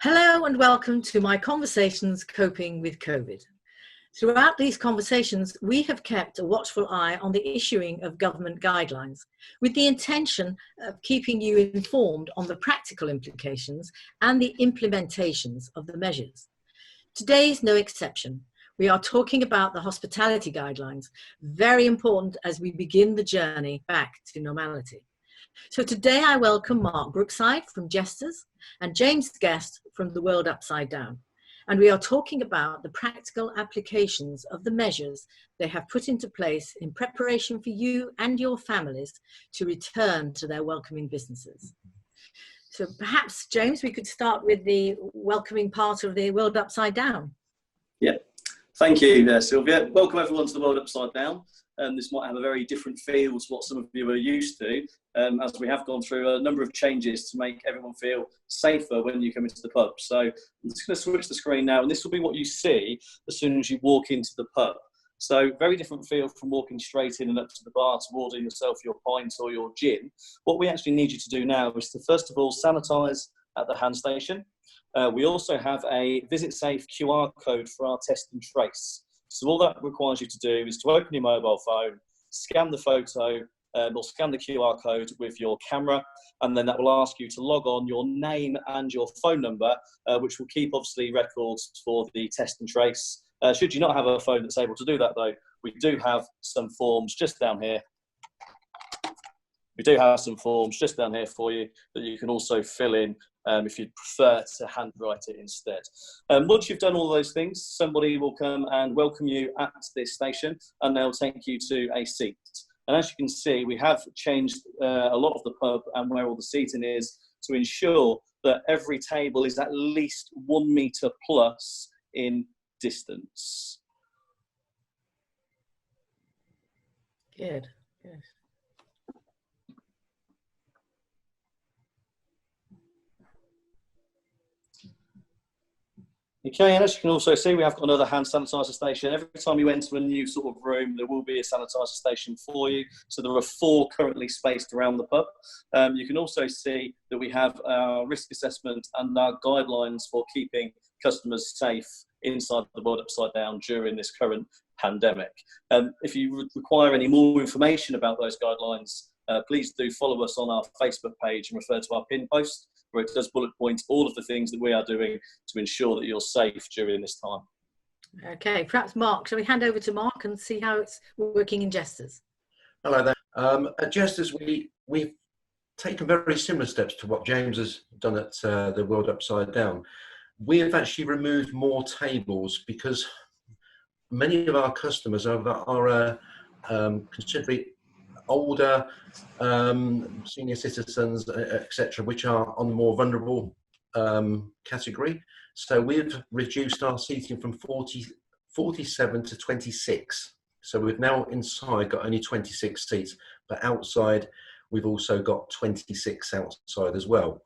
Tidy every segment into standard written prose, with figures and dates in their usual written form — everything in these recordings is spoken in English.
Hello and welcome to my conversations coping with COVID. Throughout these conversations, we have kept a watchful eye on the issuing of government guidelines with the intention of keeping you informed on the practical implications and the implementations of the measures. Today is no exception. We are talking about the hospitality guidelines, very important as we begin the journey back to normality. So today I welcome Mark Brookside from Jesters and James Guest from the World Upside Down. And we are talking about the practical applications of the measures they have put into place in preparation for you and your families to return to their welcoming businesses. So perhaps, James, we could start with the welcoming part of the World Upside Down. Yeah, thank you, Sylvia. Welcome everyone to the World Upside Down. This might have a very different feel to what some of you are used to, as we have gone through a number of changes to make everyone feel safer when you come into the pub. So I'm just going to switch the screen now, and this will be what you see as soon as you walk into the pub. So very different feel from walking straight in and up to the bar to order yourself your pint or your gin. What we actually need you to do now is to first of all sanitise at the hand station. We also have a visit safe QR code for our test and trace. So all that requires you to do is to open your mobile phone, scan the photo, or scan the QR code with your camera, and then that will ask you to log on your name and your phone number, which will keep obviously records for the test and trace. Should you not have a phone that's able to do that though, we do have some forms just down here. We do have some forms just down here for you that you can also fill in if you'd prefer to handwrite it instead. Once you've done all those things, somebody will come and welcome you at this station and they'll take you to a seat. And as you can see, we have changed a lot of the pub and where all the seating is to ensure that every table is at least 1 metre plus in distance. Good, good. Okay, and as you can also see, we have got another hand sanitizer station. Every time you enter a new sort of room, there will be a sanitizer station for you. So there are 4 currently spaced around the pub. You can also see that we have our risk assessment and our guidelines for keeping customers safe inside the World Upside Down during this current pandemic. If you require any more information about those guidelines, please do follow us on our Facebook page and refer to our pin post, where it does bullet point all of the things that we are doing to ensure that you're safe during this time. Okay, perhaps Mark, shall we hand over to Mark and see how it's working in Jesters? Hello there. At Jesters, we've taken very similar steps to what James has done at the World Upside Down. We have actually removed more tables because many of our customers are considerably older, senior citizens, etc., which are on the more vulnerable category. So we've reduced our seating from 47 to 26. So we've now inside got only 26 seats, but outside we've also got 26 outside as well,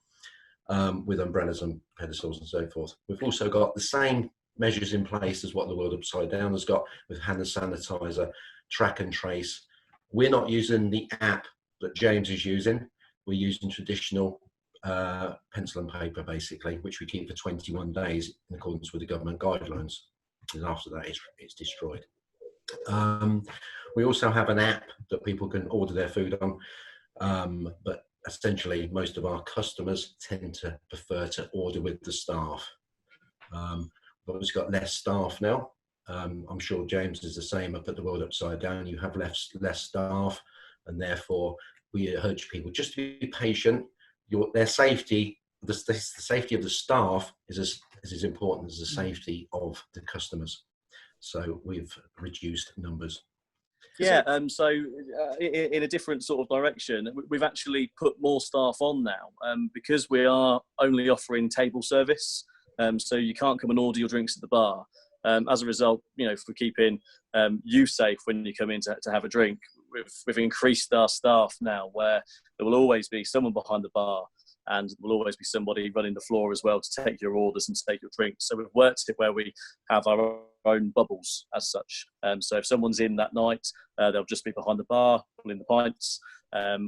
with umbrellas and pedestals and so forth. We've also got the same measures in place as what the World Upside Down has got, with hand sanitizer, track and trace. We're not using the app that James is using. We're using traditional pencil and paper, basically, which we keep for 21 days in accordance with the government guidelines. And after that, it's destroyed. We also have an app that people can order their food on, but essentially most of our customers tend to prefer to order with the staff. But we've got less staff now. I'm sure James is the same up at the World Upside Down. You have less staff, and therefore we urge people just to be patient. Their safety, the safety of the staff is as important as the safety of the customers. So we've reduced numbers. Yeah, so in a different sort of direction, we've actually put more staff on now because we are only offering table service. So you can't come and order your drinks at the bar. As a result, for keeping you safe when you come in to have a drink, we've increased our staff now, where there will always be someone behind the bar and there will always be somebody running the floor as well to take your orders and take your drinks. So we've worked it where we have our own bubbles as such. So if someone's in that night, they'll just be behind the bar, pulling the pints,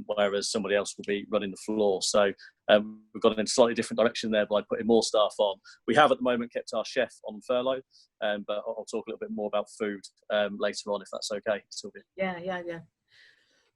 whereas somebody else will be running the floor. So we've gone in a slightly different direction there by putting more staff on. We have at the moment kept our chef on furlough, but I'll talk a little bit more about food later on, if that's okay, Sylvia. Yeah.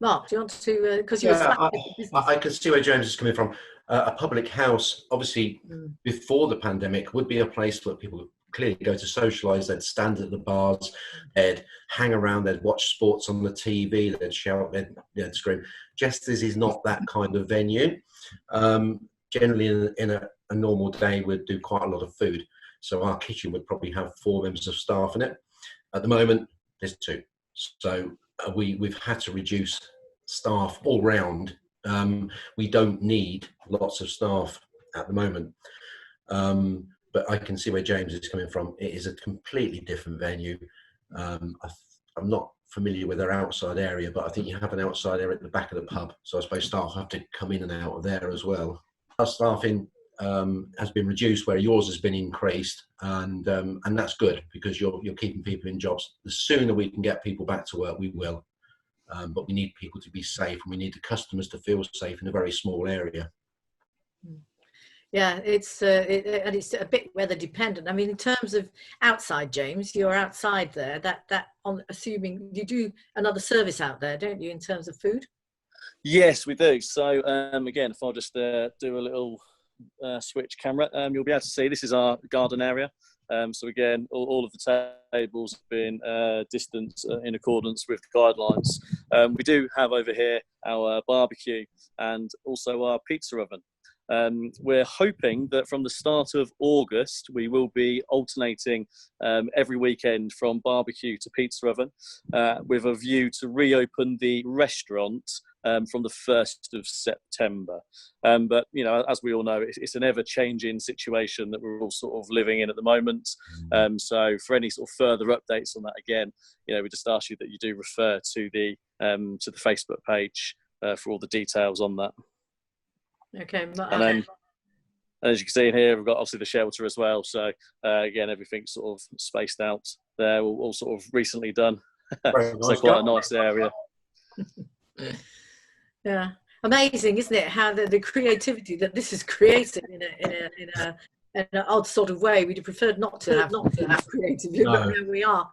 Mark, do you want to, because I can see where James is coming from. A public house, obviously, before the pandemic, would be a place where people clearly go to socialise. They'd stand at the bars, they'd hang around, they'd watch sports on the TV, they'd shout, they'd scream. Jesters is not that kind of venue. Generally, in a normal day, we'd do quite a lot of food. So our kitchen would probably have 4 members of staff in it. At the moment, there's 2. So we've had to reduce staff all round. We don't need lots of staff at the moment. But I can see where James is coming from. It is a completely different venue. I'm not familiar with their outside area, but I think you have an outside area at the back of the pub. So I suppose staff have to come in and out of there as well. Our staffing has been reduced where yours has been increased, and that's good because you're keeping people in jobs. The sooner we can get people back to work, we will. But we need people to be safe, and we need the customers to feel safe in a very small area. Yeah, it's a bit weather dependent. I mean, in terms of outside, James, you're outside there. That on assuming you do another service out there, don't you, in terms of food? Yes, we do. So again, if I just do a little switch camera, you'll be able to see this is our garden area. So again, all of the tables have been distanced in accordance with the guidelines. We do have over here our barbecue and also our pizza oven. We're hoping that from the start of August, we will be alternating every weekend from barbecue to pizza oven with a view to reopen the restaurant from the 1st of September. But, you know, as we all know, it's an ever-changing situation that we're all sort of living in at the moment. So for any sort of further updates on that, again, you know, we just ask you that you do refer to the Facebook page for all the details on that. Okay. And then, as you can see in here, we've got obviously the shelter as well. So again, everything's sort of spaced out there, all sort of recently done. So quite a nice area. Yeah, amazing, isn't it? How the creativity that this is created in an odd sort of way. We'd have preferred not to have creativity, but here we are.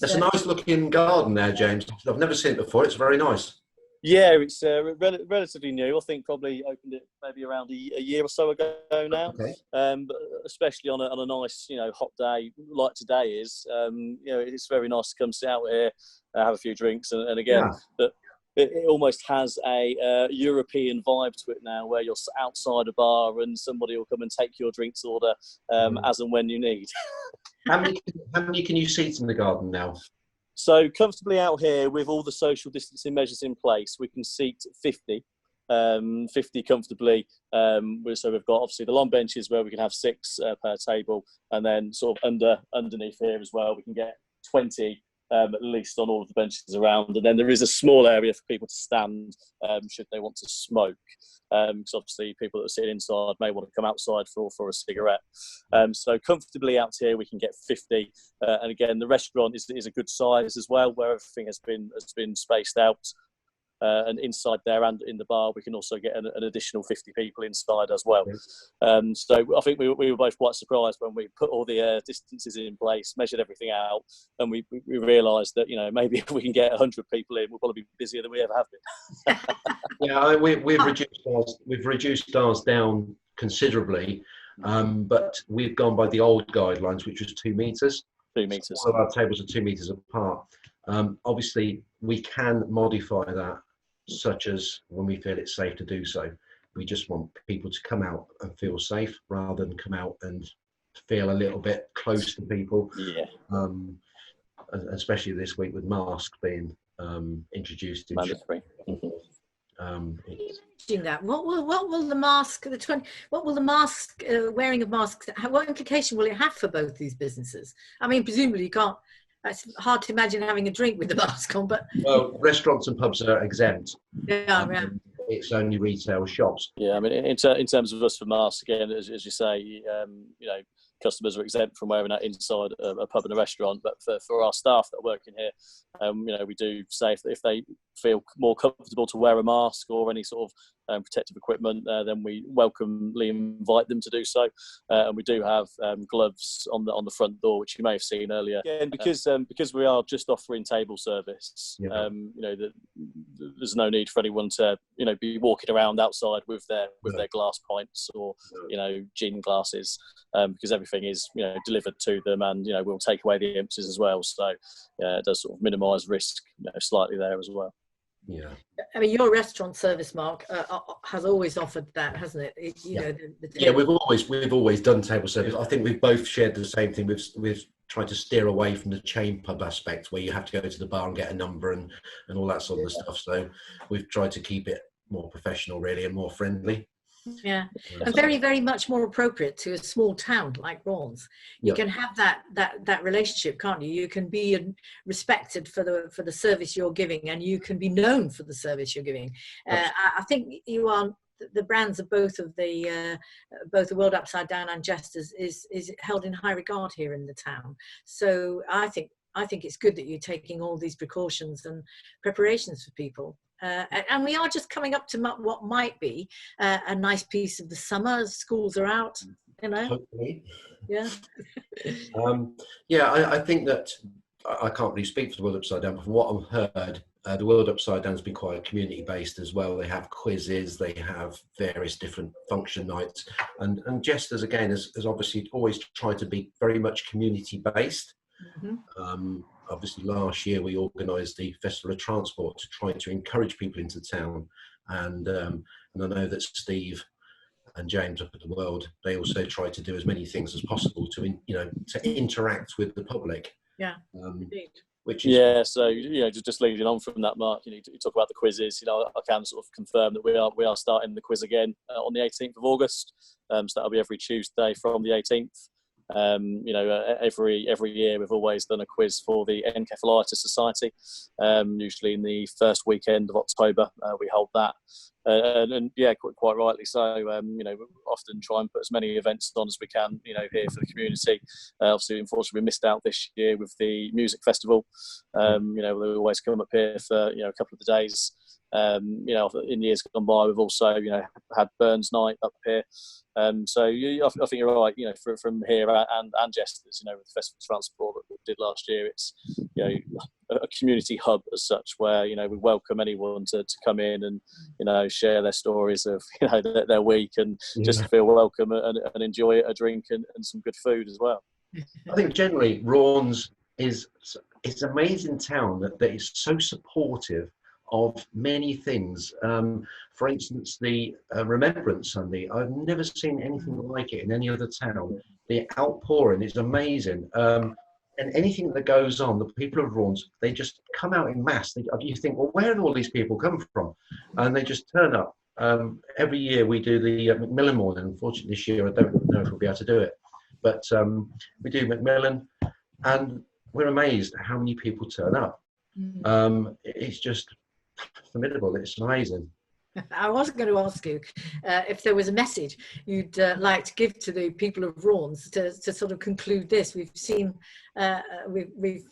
It's a nice looking garden there, James. I've never seen it before. It's very nice. Yeah, it's relatively new. I think probably opened it maybe around a year or so ago now. Okay. But especially on a nice, you know, hot day like today is, you know, it's very nice to come sit out here, have a few drinks, and again, it almost has a European vibe to it now, where you're outside a bar and somebody will come and take your drinks order as and when you need. How many can you seat in the garden now? So comfortably out here with all the social distancing measures in place, we can seat 50 comfortably. So we've got obviously the long benches where we can have 6 per table, and then sort of underneath here as well, we can get 20 at least on all of the benches around. And then there is a small area for people to stand should they want to smoke. Because obviously people that are sitting inside may want to come outside for a cigarette. So comfortably out here we can get 50. And again, the restaurant is a good size as well, where everything has been spaced out. And inside there and in the bar, we can also get an additional 50 people inside as well. So I think we were both quite surprised when we put all the distances in place, measured everything out, and we realised that, you know, maybe if we can get 100 people in, we'll probably be busier than we ever have been. Yeah, we've reduced ours down considerably, but we've gone by the old guidelines, which was 2 metres. 2 metres. So all of our tables are 2 metres apart. Obviously, we can modify that, such as when we feel it's safe to do so. We just want people to come out and feel safe rather than come out and feel a little bit close to people. Yeah. Especially this week with masks being introduced. Mandatory. That what will the mask wearing of masks, what implication will it have for both these businesses? I mean, presumably you can't. It's hard to imagine having a drink with the mask on, but well, restaurants and pubs are exempt. Yeah. It's only retail shops. Yeah, I mean, in terms of us for masks, again, as you say, you know, customers are exempt from wearing that inside a pub and a restaurant. But for our staff that are working here, we do say if they feel more comfortable to wear a mask or any sort of protective equipment, then we welcomely invite them to do so. And we do have gloves on the front door, which you may have seen earlier. Again, because we are just offering table service, there's no need for anyone to be walking around outside with their glass pints or gin glasses, because everything is delivered to them, and we'll take away the empties as well. So it does sort of minimise risk slightly there as well. Yeah, I mean, your restaurant service, Mark, has always offered that, hasn't it? We've always done table service. I think we've both shared the same thing. We've tried to steer away from the chain pub aspect, where you have to go to the bar and get a number and all that sort of stuff. So we've tried to keep it more professional, really, and more friendly. Yeah, and very, very much more appropriate to a small town like Raunds. You can have that relationship, can't you? You can be respected for the service you're giving, and you can be known for the service you're giving. I think you are. The brands of both the World Upside Down and Jesters is held in high regard here in the town. So I think it's good that you're taking all these precautions and preparations for people. And we are just coming up to what might be a nice piece of the summer. Schools are out, Hopefully. Yeah. I think that I can't really speak for the World Upside Down, but from what I've heard, the World Upside Down has been quite community-based as well. They have quizzes, they have various different function nights, and Jesters again has obviously always tried to be very much community-based. Mm-hmm. Obviously, last year we organised the Festival of Transport to try to encourage people into town, and I know that Steve and James up at the World, they also try to do as many things as possible to interact with the public. Yeah, indeed. Which is so just leading on from that, Mark, you talk about the quizzes. I can sort of confirm that we are starting the quiz again on the 18th of August. So that'll be every Tuesday from the 18th. Every year we've always done a quiz for the Encephalitis Society. Usually in the first weekend of October, we hold that. And quite rightly so. We often try and put as many events on as we can, here for the community. Obviously, unfortunately, we missed out this year with the music festival. We always come up here for a couple of the days. In years gone by, we've also had Burns Night up here. I think you're right. From here and Jesters, with the Festival Transport that we did last year, it's a community hub as such, where we welcome anyone to come in and share their stories of their week, and just feel welcome and enjoy a drink and some good food as well. I think generally Raunds it's an amazing town that is so supportive of many things. For instance, the Remembrance Sunday, I've never seen anything like it in any other town. The outpouring is amazing. And anything that goes on, the people of Raunds, they just come out in mass. You think, well, where do all these people come from? And they just turn up. Every year we do the Macmillan morning. Unfortunately, this year I don't know if we'll be able to do it. But we do Macmillan, and we're amazed at how many people turn up. It's just formidable. It's amazing. I was going to ask you if there was a message you'd like to give to the people of Raunds to sort of conclude this. We've seen, we've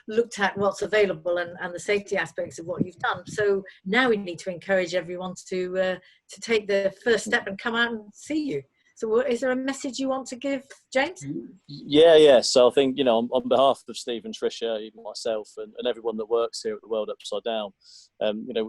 looked at what's available and the safety aspects of what you've done. So now we need to encourage everyone to take the first step and come out and see you. So is there a message you want to give, James? Yeah. So I think, on behalf of Steve and Tricia, even myself and everyone that works here at the World Upside Down,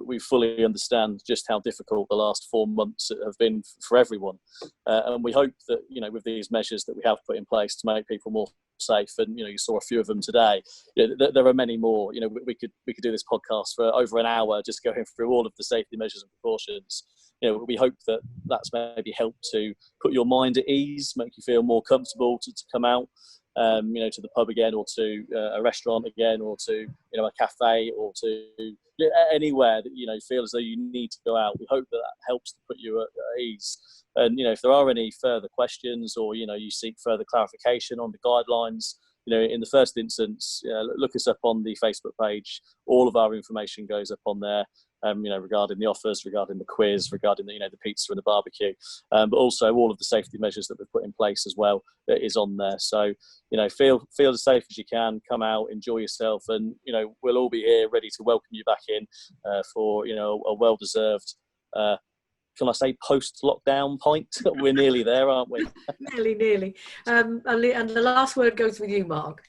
we fully understand just how difficult the last 4 months have been for everyone. And we hope that, with these measures that we have put in place to make people more safe, and you saw a few of them today, there are many more. We could do this podcast for over an hour just going through all of the safety measures and precautions. We hope that that's maybe helped to put your mind at ease, make you feel more comfortable to come out, to the pub again, or to a restaurant again, or to a cafe, or to anywhere that feel as though you need to go out. We hope that helps to put you at ease. And if there are any further questions, or you seek further clarification on the guidelines, in the first instance, look us up on the Facebook page. All of our information goes up on there. regarding the offers, regarding the quiz, regarding the pizza and the barbecue, but also all of the safety measures that we've put in place as well is on there. So, feel as safe as you can, come out, enjoy yourself, and, we'll all be here ready to welcome you back in for, a well-deserved, can I say post-lockdown pint? We're nearly there, aren't we? Nearly. And the last word goes with you, Mark.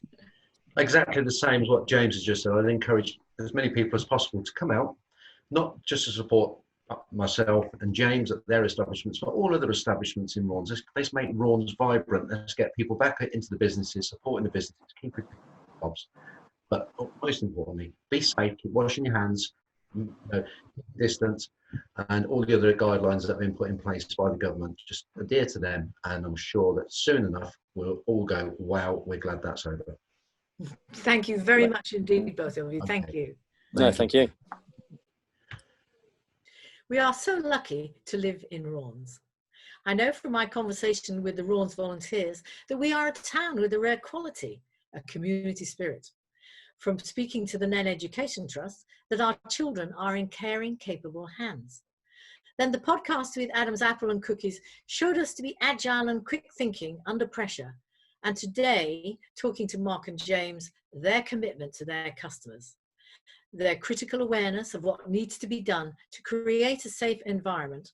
Exactly the same as what James has just said. I'd encourage as many people as possible to come out, not just to support myself and James at their establishments, but all other establishments in Raunds. Let's make Raunds vibrant. Let's get people back into the businesses, supporting the businesses, keeping jobs. But most importantly, be safe, keep washing your hands, distance, and all the other guidelines that have been put in place by the government. Just adhere to them, and I'm sure that soon enough we'll all go, wow, we're glad that's over. Thank you very much indeed, both of you. Thank you. Thank you. We are so lucky to live in Raunds. I know from my conversation with the Raunds volunteers that we are a town with a rare quality, a community spirit. From speaking to the Nen Education Trust, that our children are in caring, capable hands. Then the podcast with Adam's Apple and Cookies showed us to be agile and quick thinking under pressure. And today, talking to Mark and James, their commitment to their customers, their critical awareness of what needs to be done to create a safe environment,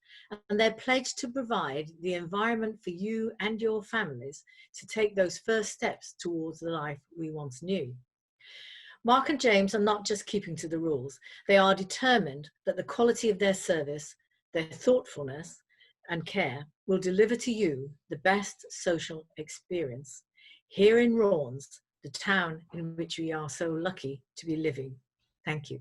and their pledge to provide the environment for you and your families to take those first steps towards the life we once knew. Mark and James are not just keeping to the rules. They are determined that the quality of their service, their thoughtfulness and care will deliver to you the best social experience here in Raunds, the town in which we are so lucky to be living. Thank you.